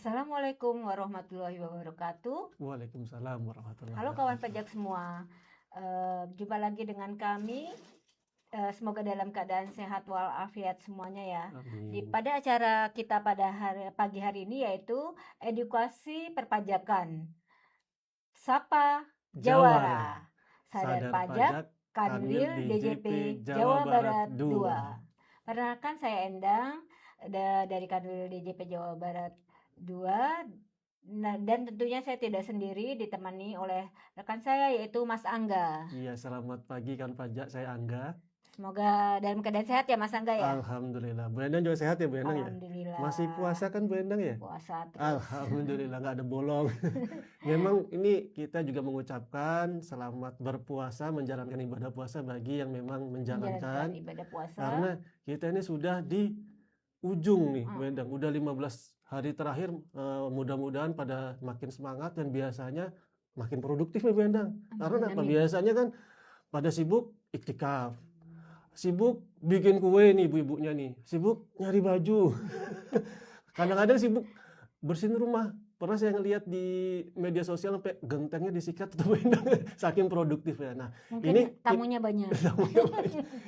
Assalamualaikum warahmatullahi wabarakatuh. Waalaikumsalam warahmatullahi Halo kawan wabarakatuh. pajak semua. Jumpa lagi dengan kami. Semoga dalam keadaan sehat walafiat semuanya ya. Amin. Pada acara kita pada pagi hari ini yaitu edukasi perpajakan. Sapa Jawara, Jawara. Sadar Sadar Pajak Pajak, Kanwil Kanwil DJP DJP Jawa Jawa Barat Barat 2. 2. Perkenalkan saya Endang dari Kanwil DJP Jawa Barat 2. Nah, dan tentunya saya tidak sendiri, ditemani oleh rekan saya yaitu Mas Angga. Iya, selamat pagi kawan pajak, saya Angga. Semoga dalam keadaan sehat ya Mas Angga ya. Alhamdulillah. Bu Endang juga sehat ya Bu Endang ya? Alhamdulillah. Masih puasa kan Bu Endang ya? Puasa terus. Alhamdulillah nggak ada bolong. Memang ini kita juga mengucapkan selamat berpuasa, menjalankan ibadah puasa bagi yang memang Menjalankan menjalankan. ibadah puasa. Karena kita ini sudah di ujung nih Bu Hmm. Endang, udah 15 hari terakhir, mudah-mudahan pada makin semangat dan biasanya makin produktif nih Bu Endang. Karena apa? Amin. Biasanya kan pada sibuk iktikaf, sibuk bikin kue nih ibu-ibunya nih, sibuk nyari baju, kadang-kadang sibuk bersihin rumah. Pernah saya ngeliat di media sosial sampai gentengnya disikat tuh Bu Endang, saking produktif ya. Nah, Mungkin ini tamunya banyak.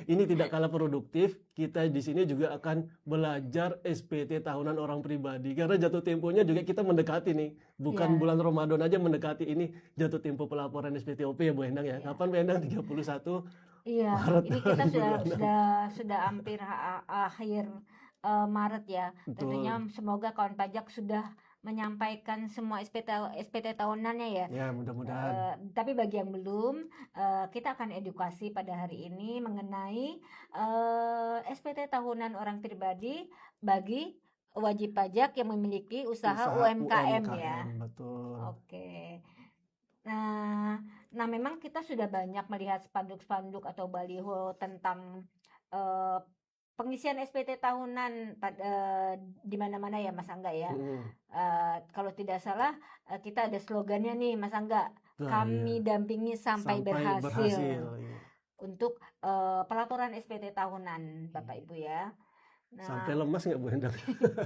ini tidak kalah produktif. Kita di sini juga akan belajar SPT tahunan orang pribadi karena jatuh temponya juga kita mendekati nih. Bukan Ya. bulan Ramadan aja mendekati, ini jatuh tempo pelaporan SPTOP ya Bu Endang ya. Ya. Kapan Bu Endang? 31 Iya, Maret ini kita 2026. sudah hampir akhir Maret ya. Tentunya Betul. semoga kawan pajak sudah menyampaikan semua SPT tahunannya ya. Ya, mudah-mudahan. Tapi bagi yang belum, kita akan edukasi pada hari ini mengenai SPT tahunan orang pribadi bagi wajib pajak yang memiliki usaha UMKM ya. Betul. Oke. Nah, memang kita sudah banyak melihat spanduk-spanduk atau baliho tentang pengisian SPT tahunan di mana-mana ya Mas Angga ya. Kalau tidak salah kita ada slogannya nih Mas Angga, kami dampingi sampai berhasil. Iya. Untuk pelaporan SPT tahunan Bapak Ibu ya. Nah, Sampai lemas nggak Bu Endang?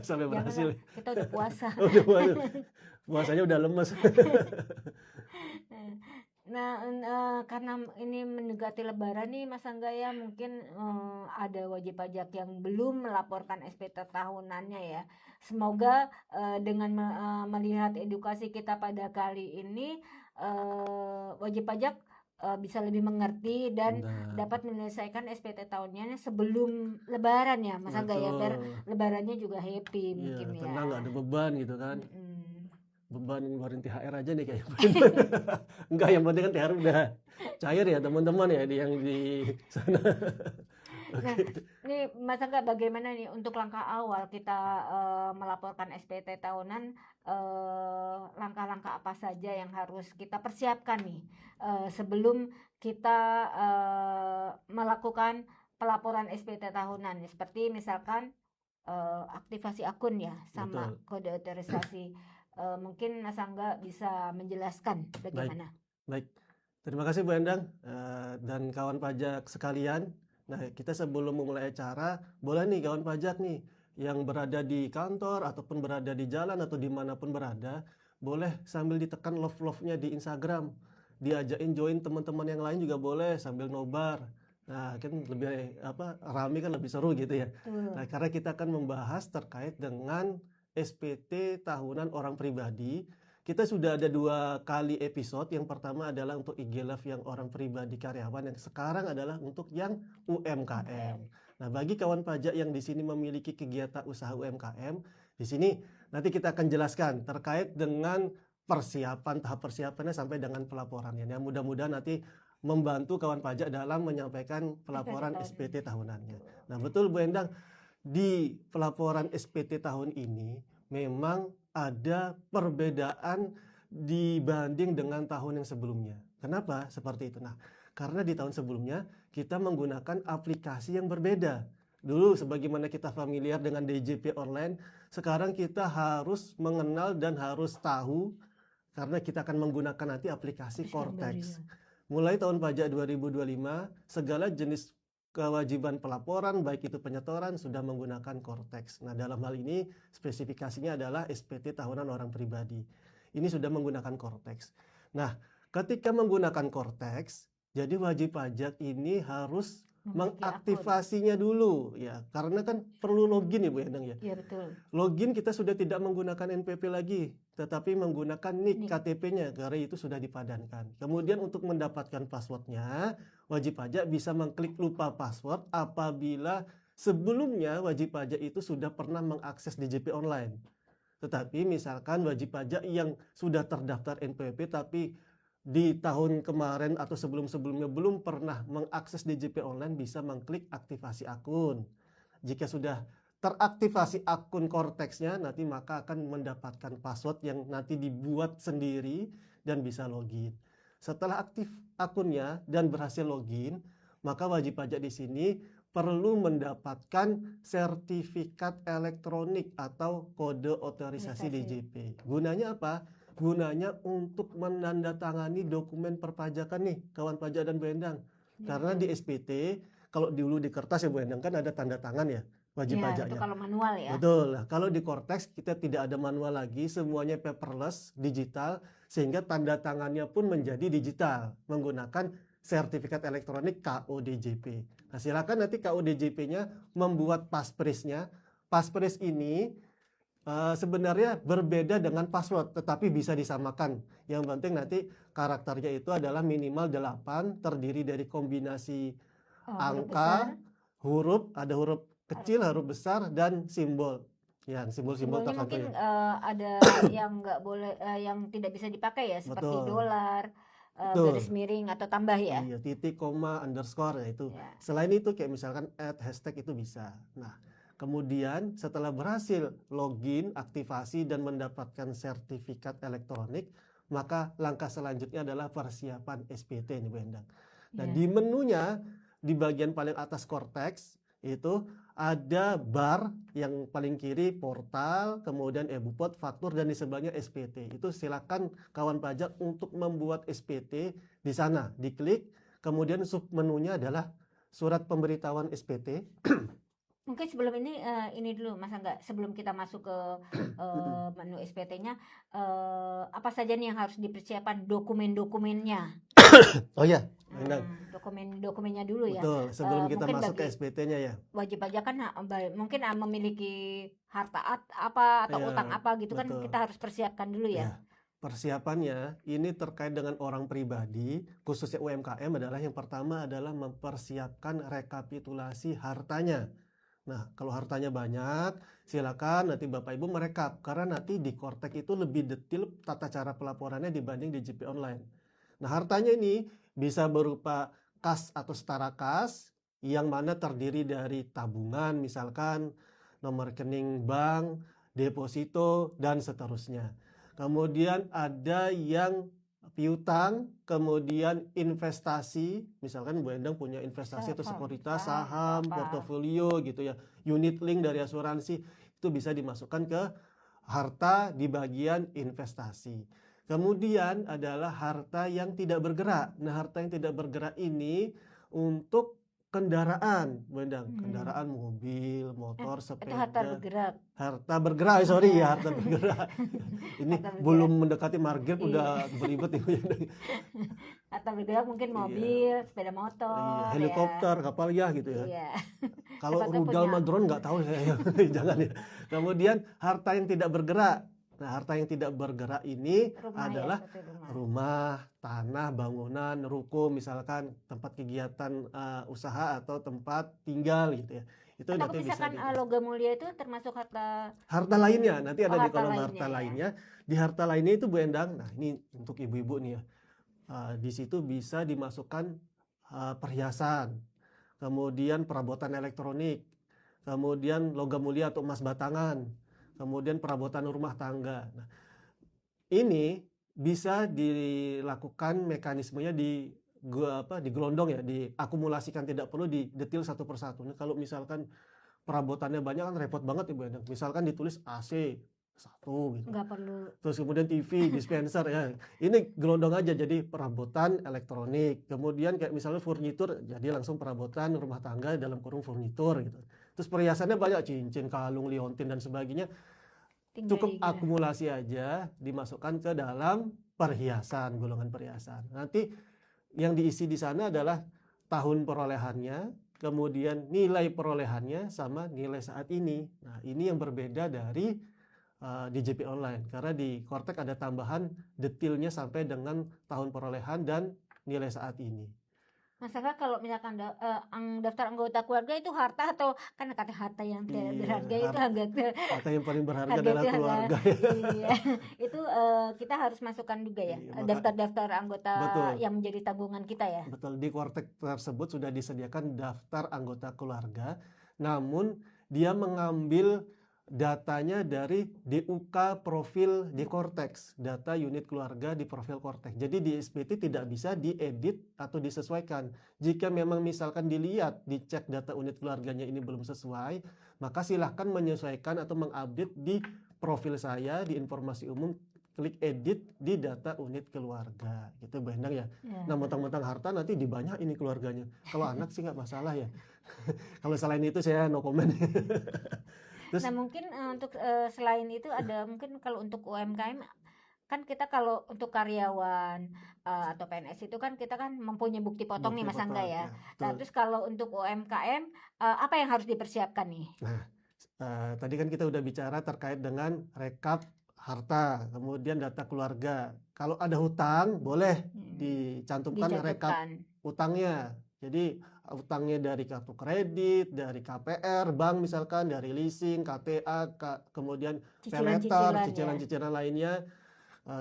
Sampai berhasil. janganlah, kita udah puasa. Udah puasa. Puasanya udah lemas. Nah, karena ini mendekati Lebaran nih Mas Angga ya, mungkin ada wajib pajak yang belum melaporkan SPT tahunannya ya. Semoga dengan melihat edukasi kita pada kali ini, wajib pajak bisa lebih mengerti dan dapat menyelesaikan SPT tahunnya sebelum Lebaran ya Mas Angga ya, biar Lebarannya juga happy mungkin ya. Tenang, nggak ada beban gitu kan. Beban ngeluarin THR aja nih kayaknya. Enggak, yang penting kan THR udah cair ya teman-teman ya yang di sana. Nah, ini Mas Angga bagaimana nih untuk langkah awal kita melaporkan SPT tahunan, langkah-langkah apa saja yang harus kita persiapkan nih sebelum kita melakukan pelaporan SPT tahunan, seperti misalkan aktivasi akun ya sama kode otorisasi. Mungkin Mas Angga bisa menjelaskan bagaimana. Baik. Terima kasih Bu Endang dan kawan pajak sekalian. Nah, kita sebelum memulai acara, boleh nih kawan pajak nih yang berada di kantor ataupun berada di jalan atau dimanapun berada, boleh sambil ditekan love-nya di Instagram, diajakin join teman-teman yang lain juga boleh sambil nobar. Nah, kan lebih rame kan lebih seru gitu ya. Nah, karena kita akan membahas terkait dengan SPT tahunan orang pribadi. Kita sudah ada 2 kali episode. Yang pertama adalah untuk IG Live yang orang pribadi karyawan, yang sekarang adalah untuk yang UMKM. Nah, bagi kawan pajak yang di sini memiliki kegiatan usaha UMKM, di sini nanti kita akan jelaskan terkait dengan tahap persiapannya sampai dengan pelaporannya. Yang mudah-mudahan nanti membantu kawan pajak dalam menyampaikan pelaporan SPT tahunannya. Nah, betul Bu Endang, di pelaporan SPT tahun ini memang ada perbedaan dibanding dengan tahun yang sebelumnya. Kenapa seperti itu? Nah, karena di tahun sebelumnya kita menggunakan aplikasi yang berbeda. Dulu sebagaimana kita familiar dengan DJP online, sekarang kita harus mengenal dan harus tahu karena kita akan menggunakan nanti aplikasi Cortex. Mulai tahun pajak 2025, segala jenis kewajiban pelaporan baik itu penyetoran sudah menggunakan Cortex. Nah, dalam hal ini spesifikasinya adalah SPT tahunan orang pribadi. Ini sudah menggunakan Cortex. Nah, ketika menggunakan Cortex, jadi wajib pajak ini harus Memiliki akun. mengaktifasinya dulu ya, karena kan perlu login ya Bu Endang ya. Iya betul. Login kita sudah tidak menggunakan NPP lagi, tetapi menggunakan NIK NIK. KTP-nya karena itu sudah dipadankan. Kemudian untuk mendapatkan passwordnya, wajib pajak bisa mengklik lupa password apabila sebelumnya wajib pajak itu sudah pernah mengakses DJP online. Tetapi misalkan wajib pajak yang sudah terdaftar NPWP tapi di tahun kemarin atau sebelum-sebelumnya belum pernah mengakses DJP online bisa mengklik aktivasi akun. Jika sudah teraktivasi akun Cortex-nya nanti maka akan mendapatkan password yang nanti dibuat sendiri dan bisa login. Setelah aktif akunnya dan berhasil login, maka wajib pajak di sini perlu mendapatkan sertifikat elektronik atau kode otorisasi DJP. Gunanya apa? Gunanya untuk menandatangani dokumen perpajakan nih, kawan pajak dan Bu Endang. Karena di SPT, kalau dulu di kertas ya Bu Endang kan ada tanda tangan ya, wajib Iya, pajaknya. itu kalau manual ya. Betul. Nah, kalau di Cortex kita tidak ada manual lagi, semuanya paperless, digital, sehingga tanda tangannya pun menjadi digital menggunakan sertifikat elektronik KODJP. Nah, silakan nanti KODJP-nya membuat passphrase-nya. Passphrase ini sebenarnya berbeda dengan password, tetapi bisa disamakan. Yang penting nanti karakternya itu adalah minimal 8, terdiri dari kombinasi Huruf angka, besar. huruf, ada huruf kecil, huruf besar, dan simbol. Yang simbol-simbol Simbolnya mungkin tertentu ya. ada yang nggak boleh, yang tidak bisa dipakai ya, seperti Betul. dolar, Betul. garis miring atau tambah ya. Iya, titik, koma, underscore ya itu. Ya. Selain itu kayak misalkan add hashtag itu bisa. Nah, kemudian setelah berhasil login, aktivasi dan mendapatkan sertifikat elektronik, maka langkah selanjutnya adalah persiapan SPT nih Bu Endang. Nah, Ya. di menunya di bagian paling atas Cortex itu ada bar yang paling kiri portal, kemudian e-bupot, faktur dan di sebelahnya SPT. Itu silakan kawan pajak untuk membuat SPT di sana, diklik, kemudian sub menunya adalah surat pemberitahuan SPT. Mungkin sebelum ini dulu Mas Angga, sebelum kita masuk ke menu SPT-nya, apa saja nih yang harus dipersiapkan dokumen-dokumennya? Oh ya, Endang. Dokumen-dokumennya dulu ya. Betul, sebelum kita mungkin masuk ke bagi SPT-nya ya. wajib pajak kan mungkin memiliki harta apa atau Iya, utang apa gitu kan betul. kita harus persiapkan dulu ya. Ya, persiapannya ini terkait dengan orang pribadi, khususnya UMKM adalah yang pertama adalah mempersiapkan rekapitulasi hartanya. Nah, kalau hartanya banyak, silakan nanti Bapak Ibu merekap karena nanti di Cortex itu lebih detail tata cara pelaporannya dibanding di DJP online. Nah, hartanya ini bisa berupa kas atau setara kas yang mana terdiri dari tabungan misalkan, nomor rekening bank, deposito dan seterusnya. Kemudian ada yang piutang, kemudian investasi, misalkan Bu Endang punya investasi atau sekuritas, saham, portofolio gitu ya, unit link dari asuransi, itu bisa dimasukkan ke harta di bagian investasi. Kemudian adalah harta yang tidak bergerak. Nah, harta yang tidak bergerak ini untuk kendaraan, Bu Endang, kendaraan mobil, motor, Itu sepeda. harta bergerak. Harta bergerak, sorry ya, harta bergerak. Ini Harta bergerak. belum mendekati market udah beribet ya. Harta bergerak mungkin mobil, sepeda motor, Helikopter, kapal ya gitu ya. Iya. Kalau Siapa tahu rudal punya. sama drone nggak tahu saya, jangan ya. Kemudian harta yang tidak bergerak. Nah, harta yang tidak bergerak ini Rumah adalah ya, seperti rumah. rumah, tanah, bangunan, ruko, misalkan tempat kegiatan usaha atau tempat tinggal gitu ya. Itu Atau nanti bisa misalkan di logam mulia itu termasuk harta harta lainnya, nanti ada di harta kolom lainnya harta ya. lainnya. Di harta lainnya itu Bu Endang, nah ini untuk ibu-ibu nih ya. Di situ bisa dimasukkan perhiasan, kemudian perabotan elektronik, kemudian logam mulia atau emas batangan, kemudian perabotan rumah tangga. Nah, ini bisa dilakukan mekanismenya digelondong ya, diakumulasikan, tidak perlu didetail satu persatu. Nah, kalau misalkan perabotannya banyak kan repot banget Ibu Endang. Misalkan ditulis AC satu gitu. Nggak perlu. Terus kemudian TV, dispenser ya. Ini gelondong aja jadi perabotan elektronik. Kemudian kayak misalnya furnitur jadi langsung perabotan rumah tangga dalam kurung furnitur gitu. Terus perhiasannya banyak cincin, kalung, liontin dan sebagainya. Tinggal Cukup di akumulasi aja dimasukkan ke dalam perhiasan, golongan perhiasan. Nanti yang diisi di sana adalah tahun perolehannya, kemudian nilai perolehannya sama nilai saat ini. Nah, ini yang berbeda dari di JP Online karena di Kortek ada tambahan detailnya sampai dengan tahun perolehan dan nilai saat ini. Masalah kalau misalkan daftar anggota keluarga itu harta atau kan kata harta yang tidak Iya, berharga itu harta yang paling berharga harga adalah itu keluarga. iya itu kita harus masukkan juga ya Iya, daftar-daftar anggota betul. yang menjadi tabungan kita ya. Betul, di Kortek tersebut sudah disediakan daftar anggota keluarga, namun dia mengambil datanya dari DUK profil di Kortex, data unit keluarga di profil Kortex. Jadi di SPT tidak bisa diedit atau disesuaikan. Jika memang misalkan dilihat, dicek data unit keluarganya ini belum sesuai, maka silahkan menyesuaikan atau mengupdate di profil saya di informasi umum, klik edit di data unit keluarga. Gitu Bu Endang ya. Ya. Nah, mentang-mentang harta nanti dibanyak ini keluarganya. Kalau anak sih nggak masalah ya. Kalau selain itu saya no comment. Terus Nah mungkin untuk selain itu ada mungkin kalau untuk UMKM kan kita kalau untuk karyawan atau PNS itu kan kita kan mempunyai bukti potong nih bukti Mas Angga potong, ya. ya, Nah betul. terus kalau untuk UMKM apa yang harus dipersiapkan nih? Nah, tadi kan kita udah bicara terkait dengan rekap harta, kemudian data keluarga. Kalau ada hutang, boleh dicantumkan rekap Dicantumkan utangnya. Jadi utangnya dari kartu kredit, dari KPR, bank misalkan, dari leasing, KTA, kemudian paylater, cicilan-cicilan ya. cicilan-cicilan lainnya,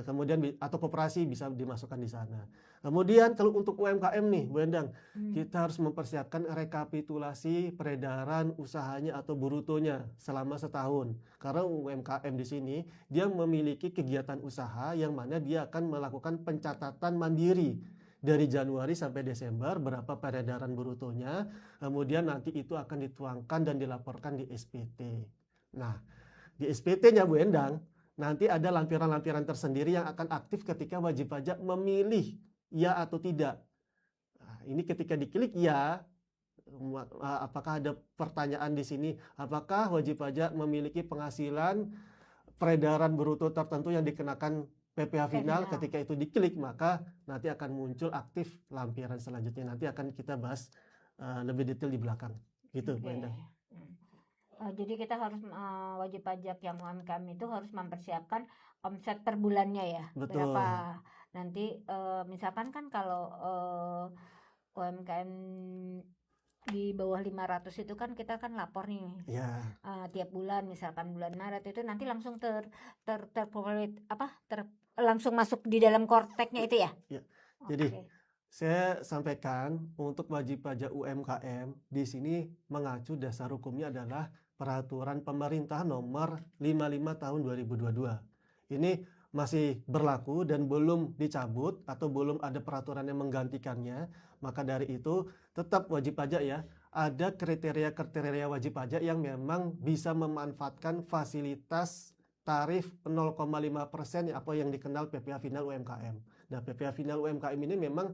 kemudian atau koperasi bisa dimasukkan di sana. Kemudian kalau untuk UMKM nih, Bu Endang, kita harus mempersiapkan rekapitulasi peredaran usahanya atau brutonya selama setahun. Karena UMKM di sini dia memiliki kegiatan usaha yang mana dia akan melakukan pencatatan mandiri dari Januari sampai Desember berapa peredaran brutonya, kemudian nanti itu akan dituangkan dan dilaporkan di SPT. Nah, di SPT-nya Bu Endang, nanti ada lampiran-lampiran tersendiri yang akan aktif ketika wajib pajak memilih ya atau tidak. Nah, ini ketika diklik ya, apakah ada pertanyaan di sini? Apakah wajib pajak memiliki penghasilan peredaran bruto tertentu yang dikenakan PPh final? Ketika itu diklik, maka nanti akan muncul aktif lampiran selanjutnya. Nanti akan kita bahas lebih detail di belakang. Gitu, Bu Endang. Jadi kita harus wajib pajak yang UMKM itu harus mempersiapkan omset per bulannya ya. Betul. Berapa nanti misalkan kan kalau UMKM di bawah 500 itu kan kita kan lapor nih Ya, tiap bulan, misalkan bulan Maret itu nanti langsung langsung masuk di dalam Korteknya itu ya. ya. Jadi saya sampaikan untuk wajib pajak UMKM di sini mengacu dasar hukumnya adalah Peraturan Pemerintah Nomor 55 Tahun 2022. Ini masih berlaku dan belum dicabut atau belum ada peraturan yang menggantikannya. Maka dari itu tetap wajib pajak ya. Ada kriteria-kriteria wajib pajak yang memang bisa memanfaatkan fasilitas tarif 0,5% apa yang dikenal PPh final UMKM. Nah, PPh final UMKM ini memang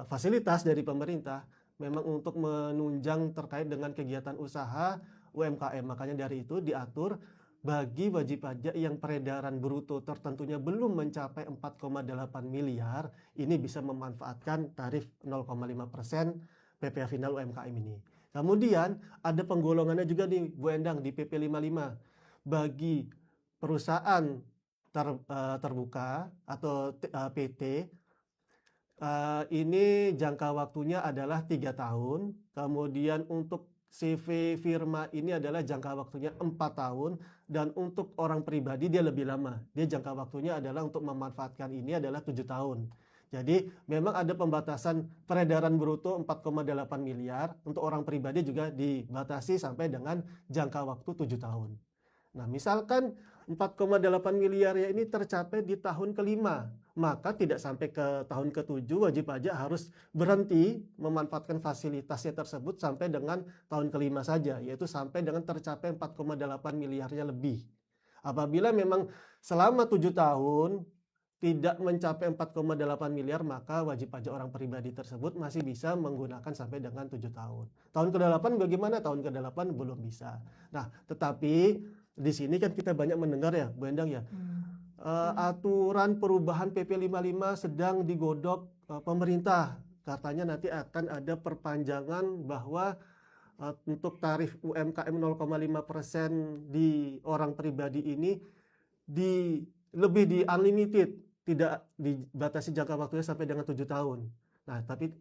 fasilitas dari pemerintah memang untuk menunjang terkait dengan kegiatan usaha UMKM. Makanya dari itu diatur bagi wajib pajak yang peredaran bruto tertentunya belum mencapai 4,8 miliar, ini bisa memanfaatkan tarif 0,5% PPh final UMKM ini. Kemudian ada penggolongannya juga di Bu Endang di PP 55. Bagi perusahaan terbuka atau PT, ini jangka waktunya adalah 3 tahun. Kemudian untuk CV firma ini adalah jangka waktunya 4 tahun. Dan untuk orang pribadi dia lebih lama. Dia jangka waktunya adalah untuk memanfaatkan ini adalah 7 tahun. Jadi memang ada pembatasan peredaran bruto 4,8 miliar. Untuk orang pribadi juga dibatasi sampai dengan jangka waktu 7 tahun. Nah, misalkan 4,8 miliar ya ini tercapai di tahun kelima, maka tidak sampai ke tahun ke-7 wajib pajak harus berhenti memanfaatkan fasilitasnya tersebut sampai dengan tahun kelima saja, yaitu sampai dengan tercapai 4,8 miliarnya lebih. Apabila memang selama 7 tahun tidak mencapai 4,8 miliar, maka wajib pajak orang pribadi tersebut masih bisa menggunakan sampai dengan 7 tahun. Tahun ke-8 bagaimana? Tahun ke-8 belum bisa. Nah, tetapi di sini kan kita banyak mendengar ya, Bu Endang ya, aturan perubahan PP 55 sedang digodok pemerintah. Katanya nanti akan ada perpanjangan bahwa untuk tarif UMKM 0,5% di orang pribadi ini lebih di unlimited, tidak dibatasi jangka waktunya sampai dengan 7 tahun. Nah, tapi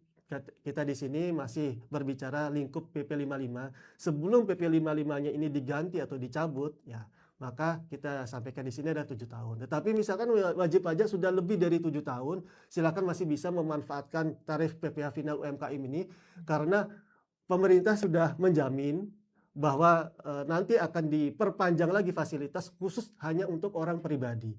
kita di sini masih berbicara lingkup PP 55. Sebelum PP 55-nya ini diganti atau dicabut, ya, maka kita sampaikan di sini ada 7 tahun. Tetapi misalkan wajib pajak sudah lebih dari 7 tahun, silakan masih bisa memanfaatkan tarif PPh final UMKM ini karena pemerintah sudah menjamin bahwa nanti akan diperpanjang lagi fasilitas khusus hanya untuk orang pribadi.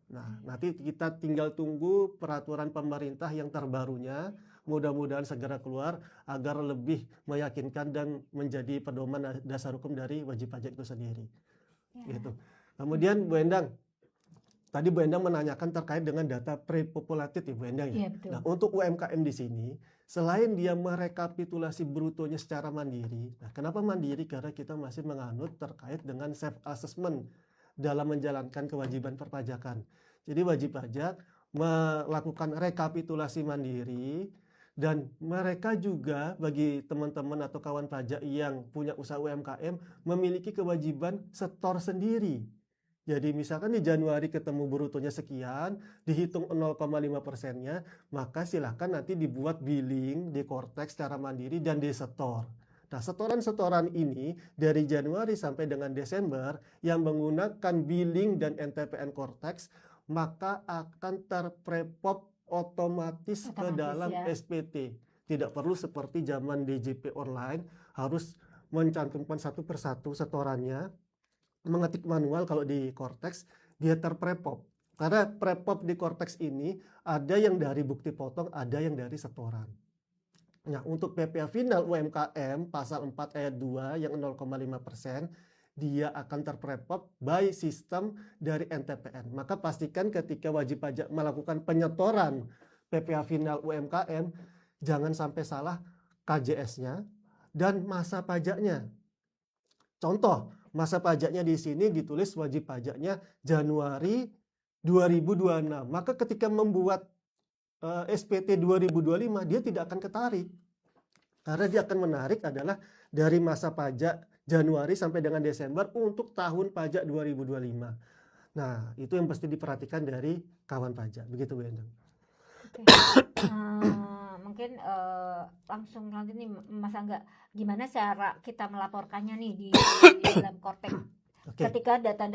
Nah, nanti kita tinggal tunggu peraturan pemerintah yang terbarunya, mudah-mudahan segera keluar agar lebih meyakinkan dan menjadi pedoman dasar hukum dari wajib pajak itu sendiri. Gitu. Kemudian Bu Endang, tadi Bu Endang menanyakan terkait dengan data pre-populated ya Bu Endang ya. Nah, untuk UMKM di sini, selain dia merekapitulasi brutonya secara mandiri, nah kenapa mandiri? Karena kita masih menganut terkait dengan self assessment dalam menjalankan kewajiban perpajakan. Jadi wajib pajak melakukan rekapitulasi mandiri dan mereka juga bagi teman-teman atau kawan pajak yang punya usaha UMKM memiliki kewajiban setor sendiri. Jadi misalkan di Januari ketemu brutonya sekian, dihitung 0,5%-nya, maka silahkan nanti dibuat billing di Kortex secara mandiri dan disetor. Nah, setoran-setoran ini dari Januari sampai dengan Desember yang menggunakan billing dan NTPN Kortex, maka akan terprepop otomatis ke dalam SPT. Tidak perlu seperti zaman DJP online, harus mencantumkan satu persatu setorannya, mengetik manual. Kalau di Kortex dia terprepop. Karena prepop di Kortex ini ada yang dari bukti potong, ada yang dari setoran. Nah, untuk PPh final UMKM pasal 4 ayat 2 yang 0,5%, dia akan terprepop by sistem dari NTPN. Maka pastikan ketika wajib pajak melakukan penyetoran PPh final UMKM, jangan sampai salah KJS-nya dan masa pajaknya. Contoh, masa pajaknya di sini ditulis wajib pajaknya Januari 2026. Maka ketika membuat SPT 2025, dia tidak akan ketarik. Karena dia akan menarik adalah dari masa pajak Januari sampai dengan Desember untuk tahun pajak 2025. Nah, itu yang pasti diperhatikan dari kawan pajak. Begitu Bu Endang. Mungkin langsung lanjut nih Mas Angga, gimana cara kita melaporkannya nih di dalam Kortex? Ketika data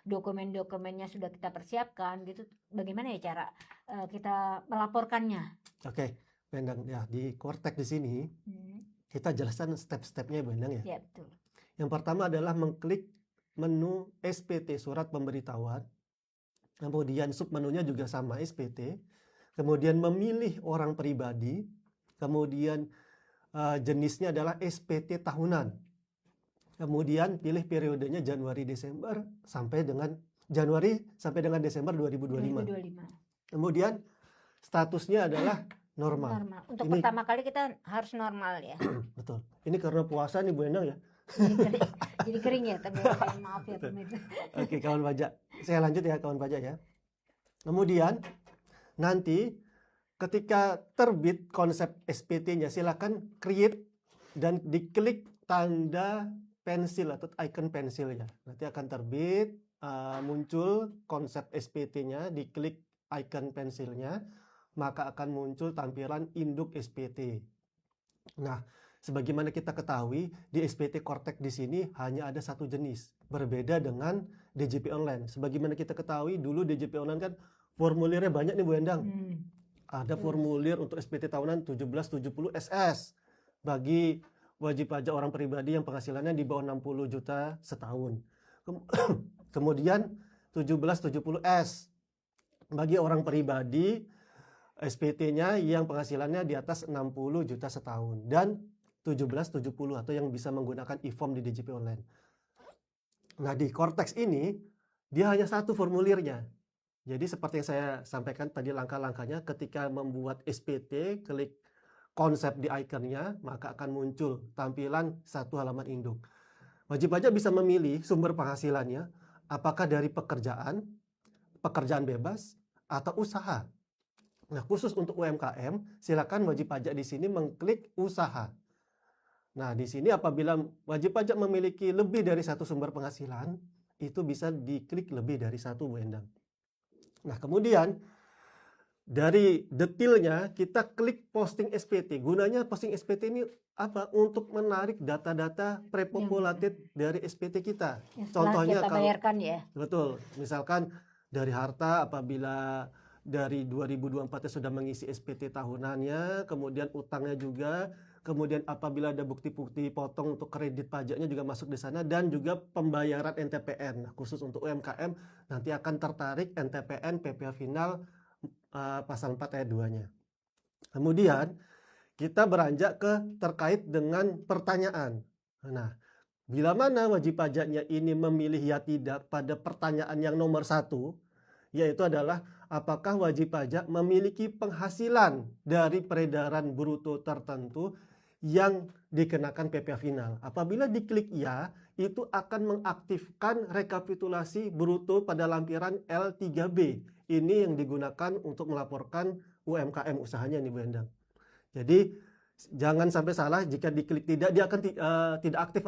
dokumen-dokumennya sudah kita persiapkan gitu, bagaimana ya cara kita melaporkannya? Bu Endang ya, di Kortex di sini kita jelaskan step-stepnya Bu Endang ya. Ya, betul. Yang pertama adalah mengklik menu SPT surat pemberitahuan. Kemudian submenunya juga sama SPT. Kemudian memilih orang pribadi, kemudian jenisnya adalah SPT tahunan. Kemudian pilih periodenya Januari-Desember sampai dengan Desember 2025. Kemudian statusnya adalah normal. Untuk ini, pertama kali kita harus normal ya. Betul. Ini karena puasa nih Bu Endang ya. Jadi kering ya, maaf ya pemirsa. Oke, kawan pajak. Saya lanjut ya kawan pajak ya. Kemudian nanti ketika terbit konsep SPT-nya, silakan create dan diklik tanda pensil atau icon pensilnya. Nanti akan terbit, muncul konsep SPT-nya, diklik icon pensilnya, maka akan muncul tampilan induk SPT. Nah, sebagaimana kita ketahui, di SPT Kortex di sini hanya ada satu jenis, berbeda dengan DJP online. Sebagaimana kita ketahui, dulu DJP online kan formulirnya banyak nih Bu Endang. Ada formulir untuk SPT tahunan 1770 SS bagi wajib pajak orang pribadi yang penghasilannya di bawah 60 juta setahun. Kemudian 1770S bagi orang pribadi SPT-nya yang penghasilannya di atas 60 juta setahun, dan 1770 atau yang bisa menggunakan e-form di DJP online. Nah, di Cortex ini dia hanya satu formulirnya. Jadi seperti yang saya sampaikan tadi langkah-langkahnya, ketika membuat SPT, klik konsep di ikonnya, maka akan muncul tampilan satu halaman induk. Wajib pajak bisa memilih sumber penghasilannya, apakah dari pekerjaan, pekerjaan bebas, atau usaha. Nah, khusus untuk UMKM, silakan wajib pajak di sini mengklik usaha. Nah, di sini apabila wajib pajak memiliki lebih dari satu sumber penghasilan, itu bisa diklik lebih dari satu, Bu Endang. Nah, kemudian dari detailnya kita klik posting SPT. Gunanya posting SPT ini apa? Untuk menarik data-data prepopulated dari SPT kita. Yang setelah Contohnya kita kalau bayarkan ya. betul, misalkan dari harta apabila dari 2024 sudah mengisi SPT tahunannya, kemudian utangnya juga, kemudian apabila ada bukti-bukti potong untuk kredit pajaknya juga masuk di sana, dan juga pembayaran NTPN. Nah, khusus untuk UMKM nanti akan tertarik NTPN PPh final pasal 4 ayat 2-nya. Kemudian kita beranjak ke terkait dengan pertanyaan. Nah, bila mana wajib pajaknya ini memilih ya tidak pada pertanyaan yang nomor 1, yaitu adalah apakah wajib pajak memiliki penghasilan dari peredaran bruto tertentu yang dikenakan PPh final. Apabila diklik ya, itu akan mengaktifkan rekapitulasi bruto pada lampiran L3B. Ini yang digunakan untuk melaporkan UMKM usahanya nih Bu Endang. Jadi jangan sampai salah, jika diklik tidak, dia akan tidak aktif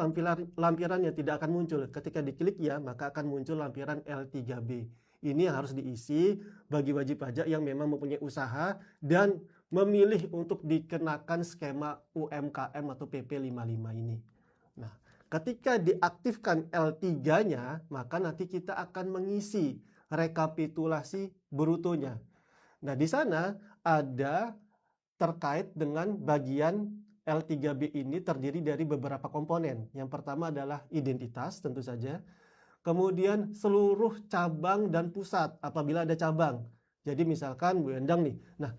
lampirannya, tidak akan muncul. Ketika diklik ya, maka akan muncul lampiran L3B. Ini yang harus diisi bagi wajib pajak yang memang mempunyai usaha dan memilih untuk dikenakan skema UMKM atau PP 55 ini. Nah, ketika diaktifkan L3-nya, maka nanti kita akan mengisi rekapitulasi brutonya. Nah, di sana ada terkait dengan bagian L3B ini terdiri dari beberapa komponen. Yang pertama adalah identitas tentu saja. Kemudian seluruh cabang dan pusat apabila ada cabang. Jadi misalkan Bu Endang nih. Nah,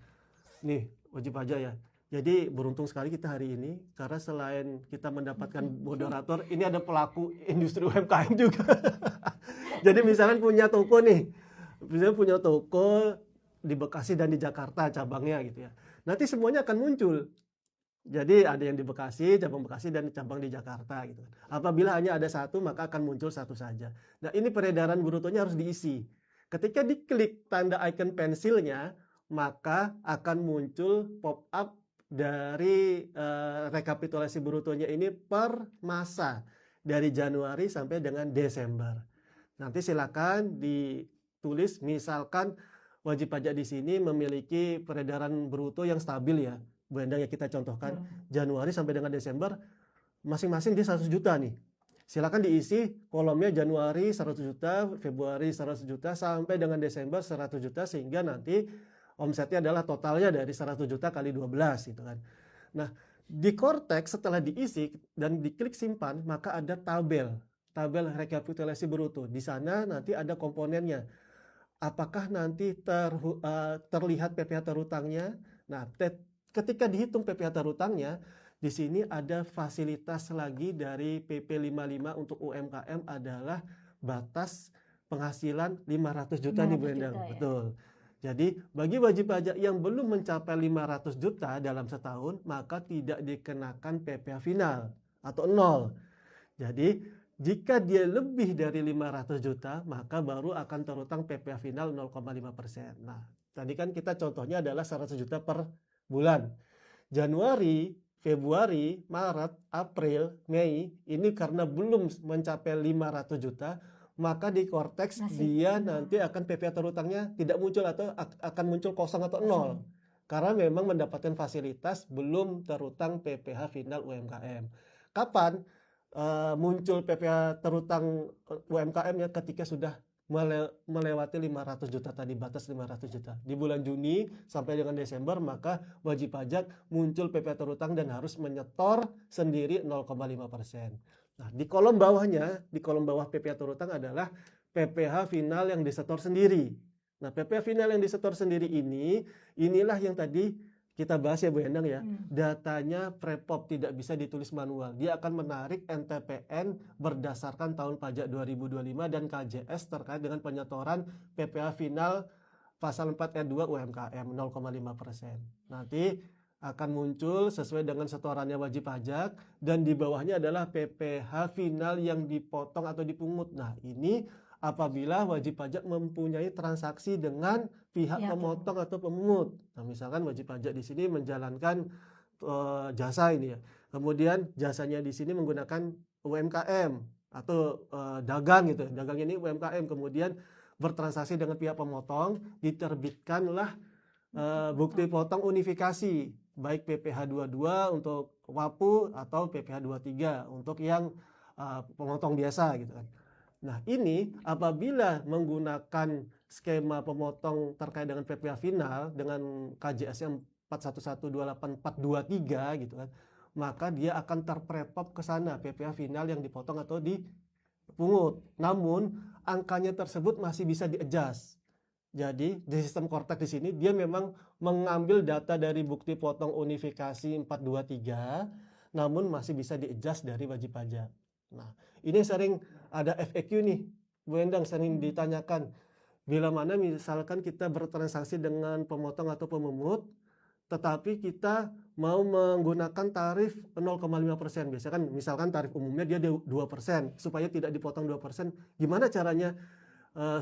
nih wajib pajak ya. Jadi beruntung sekali kita hari ini karena selain kita mendapatkan moderator, ini ada pelaku industri UMKM juga. Jadi misalkan punya toko nih. Misalnya punya toko di Bekasi dan di Jakarta cabangnya gitu ya. Nanti semuanya akan muncul. Jadi ada yang di Bekasi, cabang Bekasi dan cabang di Jakarta gitu. Apabila hanya ada satu, maka akan muncul satu saja. Nah, ini peredaran brutonya harus diisi. Ketika diklik tanda icon pensilnya, maka akan muncul pop up dari rekapitulasi brutonya ini per masa dari Januari sampai dengan Desember. Nanti silakan ditulis, misalkan wajib pajak di sini memiliki peredaran bruto yang stabil ya. Bu Endang ya, kita contohkan Januari sampai dengan Desember masing-masing dia 100 juta nih. Silakan diisi kolomnya Januari 100 juta, Februari 100 juta sampai dengan Desember 100 juta sehingga nanti omsetnya adalah totalnya dari 100 juta kali 12 gitu kan. Nah, di Cortex setelah diisi dan diklik simpan, maka ada tabel rekapitulasi bruto. Di sana nanti ada komponennya. Apakah nanti terlihat PPh terhutangnya? Nah, ketika dihitung PPh terhutangnya, di sini ada fasilitas lagi dari PP 55 untuk UMKM adalah batas penghasilan 500 juta nih Bu Endang. Ya. Betul. Jadi bagi wajib pajak yang belum mencapai 500 juta dalam setahun, maka tidak dikenakan PPh final atau 0. Jadi jika dia lebih dari 500 juta, maka baru akan terhutang PPh final 0,5%. Nah, tadi kan kita contohnya adalah 100 juta per bulan. Januari, Februari, Maret, April, Mei, ini karena belum mencapai 500 juta, maka di Cortex dia nanti akan PPh terhutangnya tidak muncul atau akan muncul kosong atau 0. Karena memang mendapatkan fasilitas belum terhutang PPh final UMKM. Kapan muncul PPh terhutang UMKM-nya? Ketika sudah melewati 500 juta tadi, batas 500 juta. Di bulan Juni sampai dengan Desember, maka wajib pajak muncul PPh terhutang dan harus menyetor sendiri 0,5%. Nah, di kolom bawahnya, di kolom bawah PPh terhutang adalah PPh final yang disetor sendiri. Nah, PPh final yang disetor sendiri inilah yang tadi kita bahas ya Bu Endang ya. Hmm. Datanya Prepop tidak bisa ditulis manual. Dia akan menarik NTPN berdasarkan tahun pajak 2025 dan KJS terkait dengan penyetoran PPh final pasal 4 ayat 2 UMKM 0,5%. Nanti akan muncul sesuai dengan setorannya wajib pajak dan di bawahnya adalah PPh final yang dipotong atau dipungut. Nah, ini apabila wajib pajak mempunyai transaksi dengan pihak Ya, pemotong atau pemungut. Nah, misalkan wajib pajak di sini menjalankan jasa ini ya. Kemudian jasanya di sini menggunakan UMKM atau dagang gitu. Dagang ini UMKM. Kemudian bertransaksi dengan pihak pemotong, diterbitkanlah bukti potong unifikasi, baik PPh 22 untuk WAPU atau PPh 23 untuk yang pemotong biasa gitu kan. Nah, ini apabila menggunakan skema pemotong terkait dengan PPh final dengan KJS yang 41128423 gitu kan, maka dia akan terprepop ke sana PPh final yang dipotong atau dipungut. Namun angkanya tersebut masih bisa di-adjust. Jadi di sistem Kortek di sini dia memang mengambil data dari bukti potong unifikasi 423, namun masih bisa di-adjust dari wajib pajak. Nah, ini sering ada FAQ nih, Bu Endang, sering ditanyakan. Bila mana misalkan kita bertransaksi dengan pemotong atau pemungut, tetapi kita mau menggunakan tarif 0,5%. Biasanya kan misalkan tarif umumnya dia 2%, supaya tidak dipotong 2%. Gimana caranya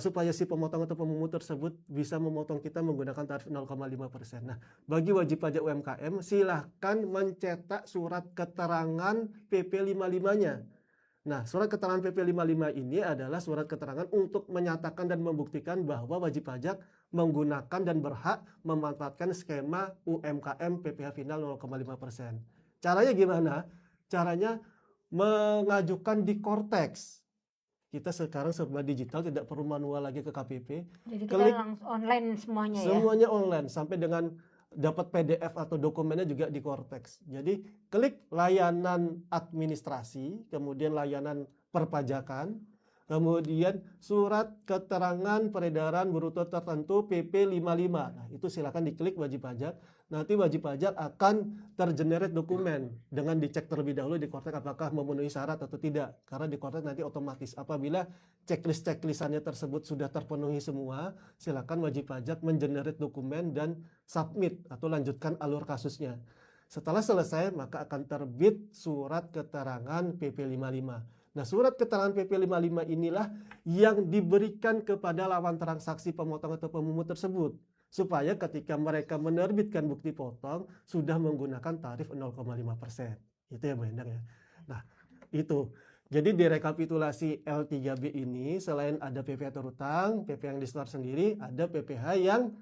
supaya si pemotong atau pemungut tersebut bisa memotong kita menggunakan tarif 0,5%. Nah, bagi wajib pajak UMKM silahkan mencetak surat keterangan PP 55-nya. Nah, surat keterangan PP 55 ini adalah surat keterangan untuk menyatakan dan membuktikan bahwa wajib pajak menggunakan dan berhak memanfaatkan skema UMKM PPh final 0,5%. Caranya gimana? Caranya mengajukan di Kortex. Kita sekarang serba digital, tidak perlu manual lagi ke KPP. Jadi kita Klik langsung online semuanya ya. semuanya online sampai dengan dapat PDF atau dokumennya juga di Kortex. Jadi klik layanan administrasi, kemudian layanan perpajakan, kemudian surat keterangan peredaran bruto tertentu PP 55. Nah, itu silakan diklik wajib pajak. Nanti wajib pajak akan tergenerate dokumen dengan dicek terlebih dahulu di Kortex apakah memenuhi syarat atau tidak. Karena di Kortex nanti otomatis apabila checklist-checklistannya tersebut sudah terpenuhi semua, silakan wajib pajak mengenerate dokumen dan submit atau lanjutkan alur kasusnya. Setelah selesai maka akan terbit surat keterangan PP 55. Nah, surat keterangan PP 55 inilah yang diberikan kepada lawan transaksi pemotong atau pemungut tersebut. Supaya ketika mereka menerbitkan bukti potong, sudah menggunakan tarif 0,5%. Itu ya Bu Endang ya. Nah, itu. Jadi di rekapitulasi L3B ini, selain ada PPh terutang, PPh yang disetor sendiri, ada PPh yang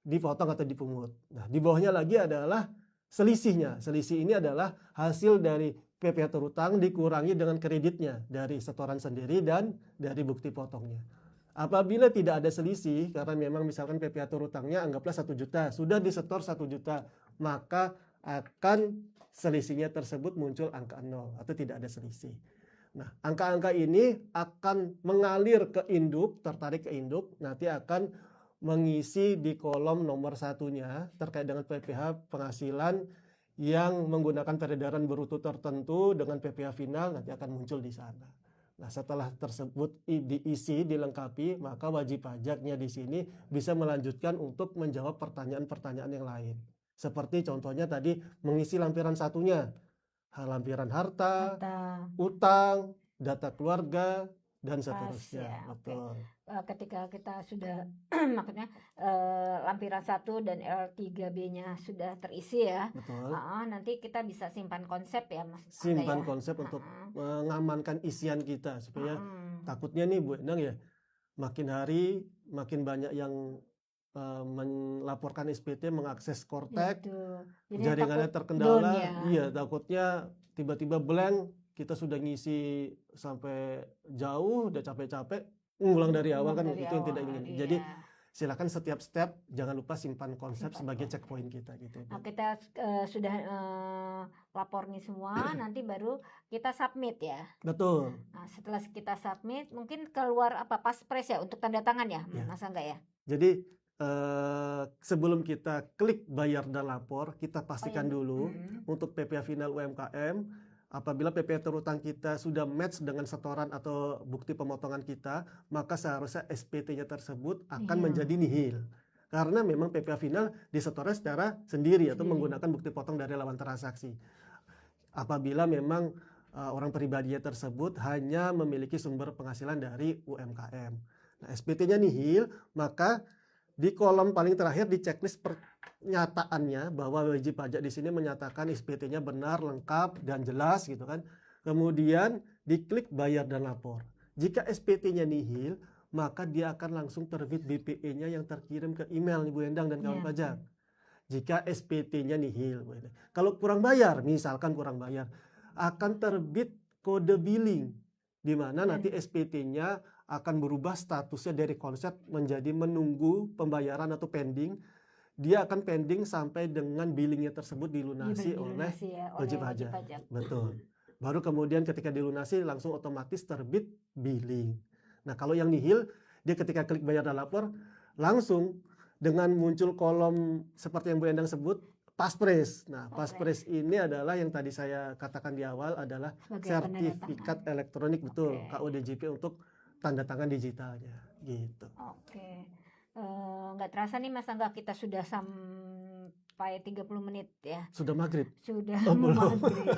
dipotong atau dipungut. Nah, di bawahnya lagi adalah selisihnya. Selisih ini adalah hasil dari PPh terutang dikurangi dengan kreditnya dari setoran sendiri dan dari bukti potongnya. Apabila tidak ada selisih, karena memang misalkan PPh terutangnya anggaplah 1 juta, sudah disetor 1 juta, maka akan selisihnya tersebut muncul angka 0 atau tidak ada selisih. Nah, angka-angka ini akan mengalir ke induk, tertarik ke induk, nanti akan mengisi di kolom nomor satunya terkait dengan PPh penghasilan yang menggunakan peredaran bruto tertentu dengan PPh final nanti akan muncul di sana. Nah, setelah tersebut diisi, dilengkapi, maka wajib pajaknya di sini bisa melanjutkan untuk menjawab pertanyaan-pertanyaan yang lain. Seperti contohnya tadi mengisi lampiran satunya, lampiran harta, utang, data keluarga, dan seterusnya. Ya, Betul. Ketika kita sudah maksudnya lampiran 1 dan L3B-nya sudah terisi ya. Betul. Nanti kita bisa simpan konsep ya Mas. Simpan konsep untuk mengamankan isian kita supaya takutnya nih Bu Endang ya, makin hari makin banyak yang melaporkan SPT mengakses Kortek, jaringannya terkendala, iya takutnya tiba-tiba blank, kita sudah ngisi sampai jauh, udah capek-capek, ngulang dari awal kan itu yang tidak ingin. Jadi silakan setiap step jangan lupa simpan konsep sebagai checkpoint kita gitu. Nah, kita sudah lapor nih semua, nanti baru kita submit ya. Betul. Nah, setelah kita submit mungkin keluar apa paspres ya untuk tanda tangan ya, Mas Angga ya. Jadi sebelum kita klik bayar dan lapor, kita Oh, pastikan iya. dulu untuk PPh final UMKM. Apabila PPh terutang kita sudah match dengan setoran atau bukti pemotongan kita, maka seharusnya SPT-nya tersebut akan Nihil. menjadi nihil. Karena memang PPh final disetornya secara sendiri atau Sendiri. menggunakan bukti potong dari lawan transaksi. Apabila memang orang pribadi tersebut hanya memiliki sumber penghasilan dari UMKM. Nah, SPT-nya nihil, maka di kolom paling terakhir di checklist pernyataannya bahwa wajib pajak di sini menyatakan SPT-nya benar, lengkap, dan jelas gitu kan. Kemudian diklik bayar dan lapor. Jika SPT-nya nihil, maka dia akan langsung terbit BPE-nya yang terkirim ke email nih Bu Endang dan kawan Iya. pajak. Jika SPT-nya nihil, Bu Endang. Kalau kurang bayar, misalkan kurang bayar, akan terbit kode billing di mana nanti SPT-nya akan berubah statusnya dari konsep menjadi menunggu pembayaran atau pending. Dia akan pending sampai dengan billingnya tersebut dilunasi oleh Dilunasi ya, wajib oleh wajib pajak. pajak. Betul. Baru kemudian ketika dilunasi langsung otomatis terbit billing. Nah, kalau yang nihil, dia ketika klik bayar dan lapor, langsung dengan muncul kolom seperti yang Bu Endang sebut, Paspres. Nah, Paspres ini adalah yang tadi saya katakan di awal adalah Sebagai sertifikat elektronik, betul, Oke. KUDJP untuk tanda tangan digitalnya, gitu. Oke. Nggak terasa nih Mas Angga, kita sudah sampai 30 menit ya. Sudah maghrib? Sudah Oh, mau belum. maghrib.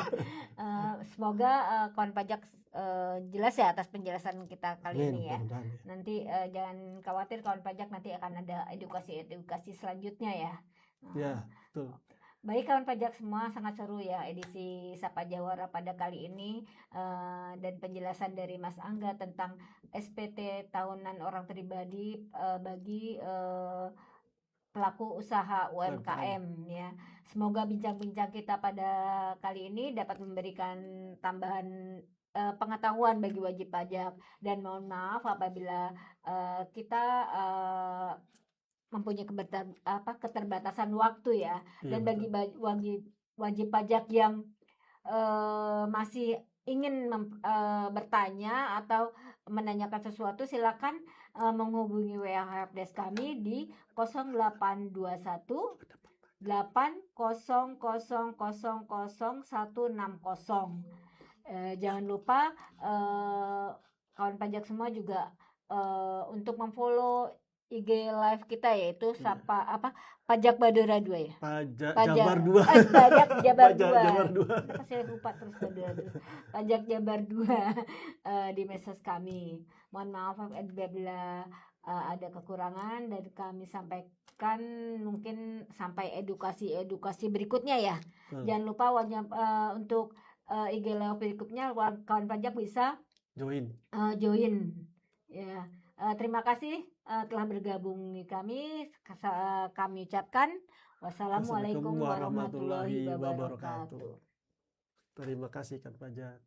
Semoga kawan pajak jelas ya atas penjelasan kita kali Amin, ini ya. mudah-mudahan ya. Nanti jangan khawatir kawan pajak, nanti akan ada edukasi selanjutnya ya. Ya, betul. Baik kawan pajak semua, sangat seru ya edisi Sapa Jawara pada kali ini, dan penjelasan dari Mas Angga tentang SPT tahunan orang pribadi bagi pelaku usaha UMKM ya. Semoga bincang-bincang kita pada kali ini dapat memberikan tambahan pengetahuan bagi wajib pajak, dan mohon maaf apabila kita mempunyai keterbatasan waktu ya. Iya, Dan bagi wajib pajak yang masih ingin bertanya atau menanyakan sesuatu, silakan menghubungi WA Helpdesk kami di 0821 800000160. Jangan lupa kawan pajak semua juga untuk memfollow IG live kita, yaitu Pajak Badora 2 ya. Pajak Pajak Jabar 2. Pajak Jabar 2. Pajak Jabar 2. Kenapa saya lupa terus Badora 2? Pajak Jabar 2 di medsos kami. Mohon maaf apabila ada kekurangan, dan kami sampaikan mungkin sampai edukasi berikutnya ya. Jangan lupa untuk IG live berikutnya kawan pajak bisa Join ya. Terima kasih telah bergabung di kami. Kami ucapkan wassalamualaikum warahmatullahi wabarakatuh. Terima kasih Kak Pajak.